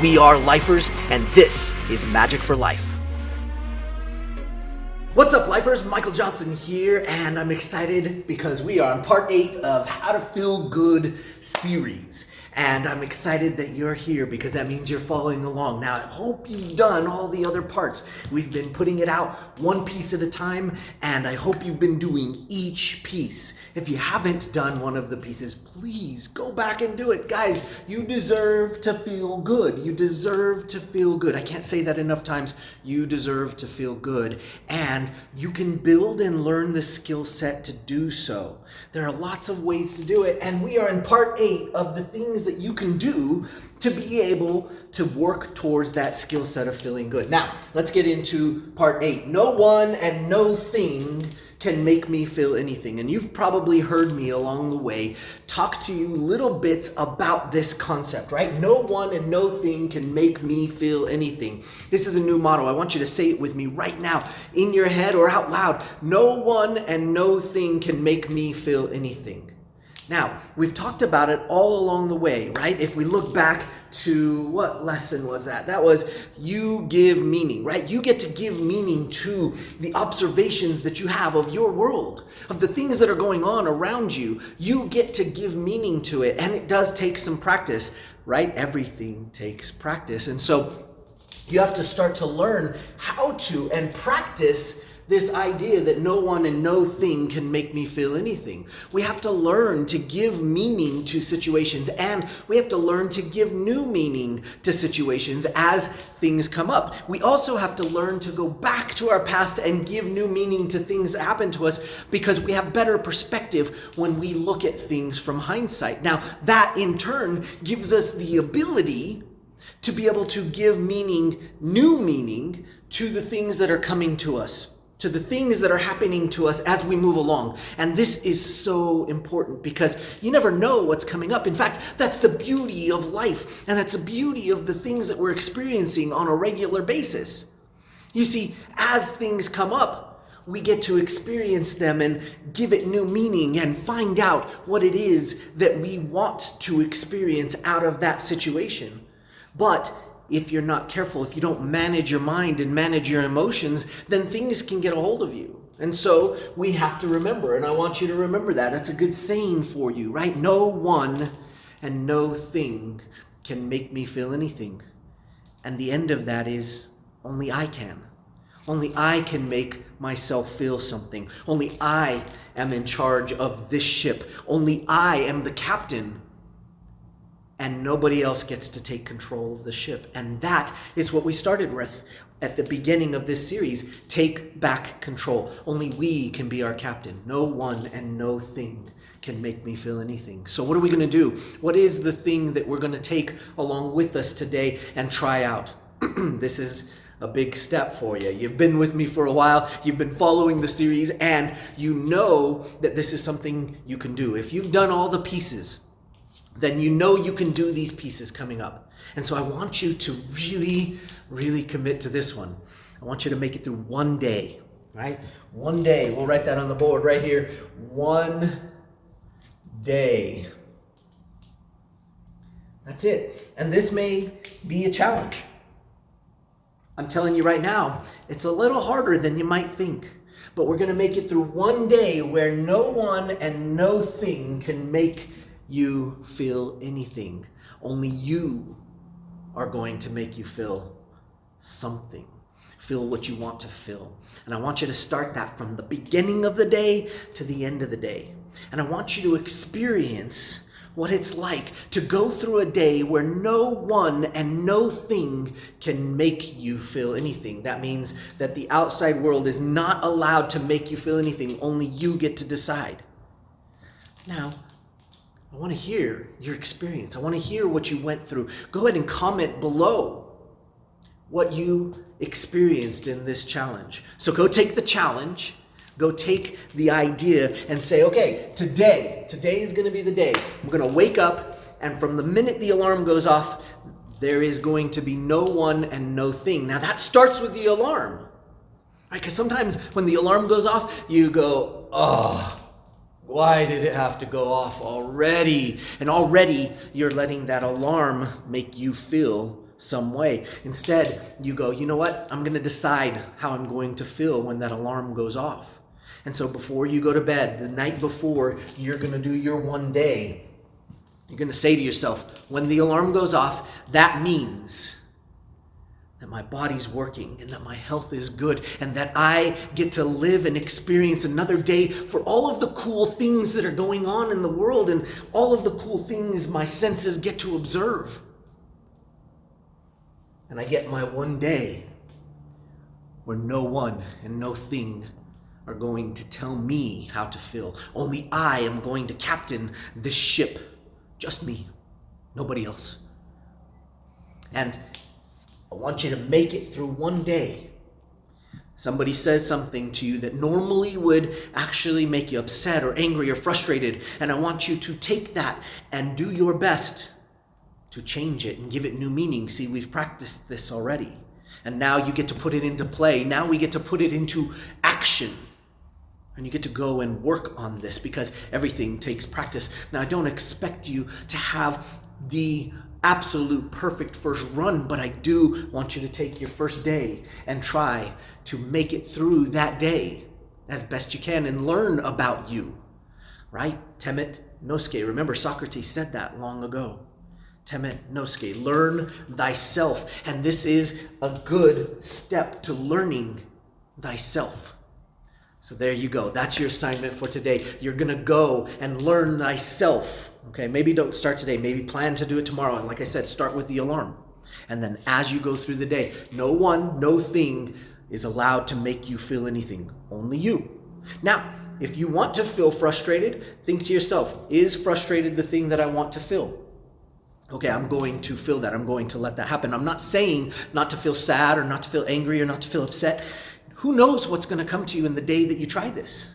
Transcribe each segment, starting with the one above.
We are lifers, and this is Magic for Life. What's up, lifers? Michael Johnson here, and I'm excited because we are on part 8 of How to Feel Good series. And I'm excited that you're here because that means you're following along. Now, I hope you've done all the other parts. We've been putting it out one piece at a time, and I hope you've been doing each piece. If you haven't done one of the pieces, please go back and do it. Guys, you deserve to feel good. You deserve to feel good. I can't say that enough times. You deserve to feel good. And you can build and learn the skill set to do so. There are lots of ways to do it, and we are in part 8 of the things that you can do to be able to work towards that skill set of feeling good. Now, let's get into part 8. No one and no thing can make me feel anything. And you've probably heard me along the way talk to you little bits about this concept, right? No one and no thing can make me feel anything. This is a new motto. I want you to say it with me right now, in your head or out loud. No one and no thing can make me feel anything. Now, we've talked about it all along the way, right? If we look back to what lesson was that? That was you give meaning, right? You get to give meaning to the observations that you have of your world, of the things that are going on around you. You get to give meaning to it, and it does take some practice, right? Everything takes practice. And so you have to start to learn how to and practice this idea that no one and no thing can make me feel anything. We have to learn to give meaning to situations, and we have to learn to give new meaning to situations as things come up. We also have to learn to go back to our past and give new meaning to things that happen to us because we have better perspective when we look at things from hindsight. Now, that in turn gives us the ability to be able to give meaning, new meaning, to the things that are coming to us, to the things that are happening to us as we move along. And this is so important because you never know what's coming up. In fact, that's the beauty of life, and that's the beauty of the things that we're experiencing on a regular basis. You see, as things come up, we get to experience them and give it new meaning and find out what it is that we want to experience out of that situation. But if you're not careful, if you don't manage your mind and manage your emotions, then things can get a hold of you. And so we have to remember, and I want you to remember that. That's a good saying for you, right? No one and no thing can make me feel anything. And the end of that is only I can. Only I can make myself feel something. Only I am in charge of this ship. Only I am the captain. And nobody else gets to take control of the ship. And that is what we started with at the beginning of this series. Take back control. Only we can be our captain. No one and no thing can make me feel anything. So what are we going to do? What is the thing that we're going to take along with us today and try out? This is a big step for you. You've been with me for a while. You've been following the series, and you know that this is something you can do. If you've done all the pieces, then you know you can do these pieces coming up. And so I want you to really, really commit to this one. I want you to make it through one day, right? One day. We'll write that on the board right here. One day. That's it. And this may be a challenge. I'm telling you right now, it's a little harder than you might think. But we're going to make it through one day where no one and no thing can make you feel anything. Only you are going to make you feel something. Feel what you want to feel. And I want you to start that from the beginning of the day to the end of the day. And I want you to experience what it's like to go through a day where no one and no thing can make you feel anything. That means that the outside world is not allowed to make you feel anything. Only you get to decide. Now, I want to hear your experience. I want to hear what you went through. Go ahead and comment below what you experienced in this challenge. So go take the challenge, go take the idea and say, okay, today is going to be the day. I'm going to wake up, and from the minute the alarm goes off, there is going to be no one and no thing. Now that starts with the alarm, right? Because sometimes when the alarm goes off, you go, oh, why did it have to go off already? And already you're letting that alarm make you feel some way. Instead, you go, you know what? I'm going to decide how I'm going to feel when that alarm goes off. And so before you go to bed, the night before you're going to do your one day, you're going to say to yourself, when the alarm goes off, that means that my body's working and that my health is good and that I get to live and experience another day for all of the cool things that are going on in the world and all of the cool things my senses get to observe. And I get my one day where no one and no thing are going to tell me how to feel. Only I am going to captain this ship. Just me, nobody else. And I want you to make it through one day. Somebody says something to you that normally would actually make you upset or angry or frustrated. And I want you to take that and do your best to change it and give it new meaning. See, we've practiced this already. And now you get to put it into play. Now we get to put it into action. And you get to go and work on this because everything takes practice. Now, I don't expect you to have the absolute perfect first run, but I do want you to take your first day and try to make it through that day as best you can and learn about you, right? Temet nosce. Remember, Socrates said that long ago. Temet nosce. Learn thyself. And this is a good step to learning thyself. So there you go. That's your assignment for today. You're going to go and learn thyself. Okay, maybe don't start today. Maybe plan to do it tomorrow. And like I said, start with the alarm. And then as you go through the day, no one, no thing is allowed to make you feel anything. Only you. Now, if you want to feel frustrated, think to yourself, is frustrated the thing that I want to feel? Okay, I'm going to feel that. I'm going to let that happen. I'm not saying not to feel sad or not to feel angry or not to feel upset. Who knows what's going to come to you in the day that you try this?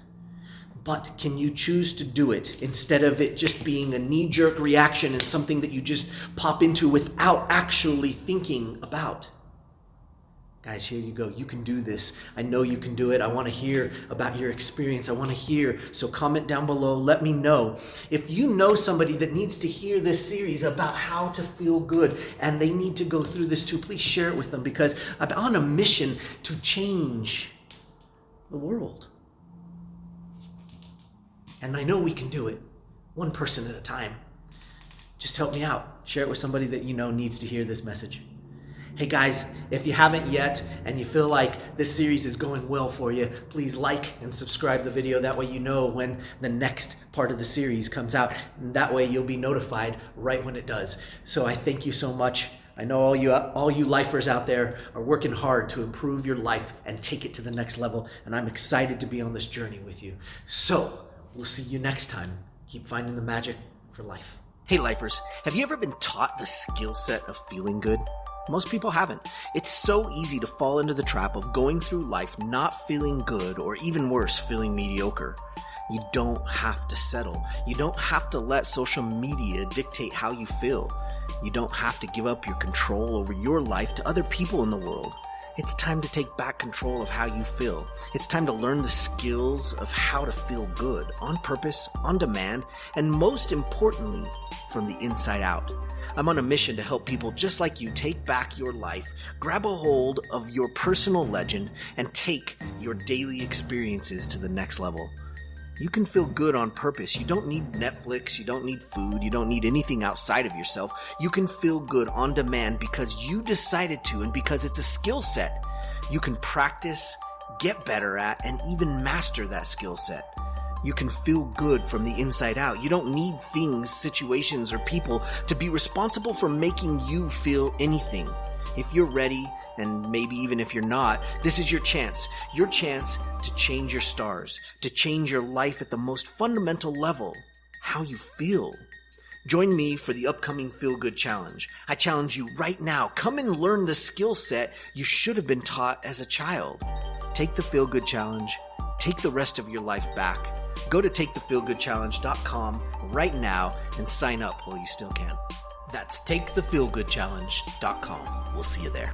But can you choose to do it instead of it just being a knee-jerk reaction and something that you just pop into without actually thinking about? Guys, here you go. You can do this. I know you can do it. I want to hear about your experience. I want to hear. So comment down below. Let me know. If you know somebody that needs to hear this series about how to feel good and they need to go through this too, please share it with them because I'm on a mission to change the world. And I know we can do it, one person at a time. Just help me out. Share it with somebody that you know needs to hear this message. Hey guys, if you haven't yet and you feel like this series is going well for you, please like and subscribe the video. That way you know when the next part of the series comes out. And that way you'll be notified right when it does. So I thank you so much. I know all you lifers out there are working hard to improve your life and take it to the next level. And I'm excited to be on this journey with you. So we'll see you next time. Keep finding the magic for life. Hey lifers, have you ever been taught the skill set of feeling good? Most people haven't. It's so easy to fall into the trap of going through life not feeling good or even worse, feeling mediocre. You don't have to settle. You don't have to let social media dictate how you feel. You don't have to give up your control over your life to other people in the world. It's time to take back control of how you feel. It's time to learn the skills of how to feel good, on purpose, on demand, and most importantly, from the inside out. I'm on a mission to help people just like you take back your life, grab a hold of your personal legend, and take your daily experiences to the next level. You can feel good on purpose. You don't need Netflix, you don't need food, you don't need anything outside of yourself. You can feel good on demand because you decided to and because it's a skill set. You can practice, get better at, and even master that skill set. You can feel good from the inside out. You don't need things, situations, or people to be responsible for making you feel anything. If you're ready, and maybe even if you're not, this is your chance to change your stars, to change your life at the most fundamental level, how you feel. Join me for the upcoming Feel Good Challenge. I challenge you right now, come and learn the skill set you should have been taught as a child. Take the Feel Good Challenge, take the rest of your life back. Go to takethefeelgoodchallenge.com right now and sign up while you still can. That's takethefeelgoodchallenge.com. We'll see you there.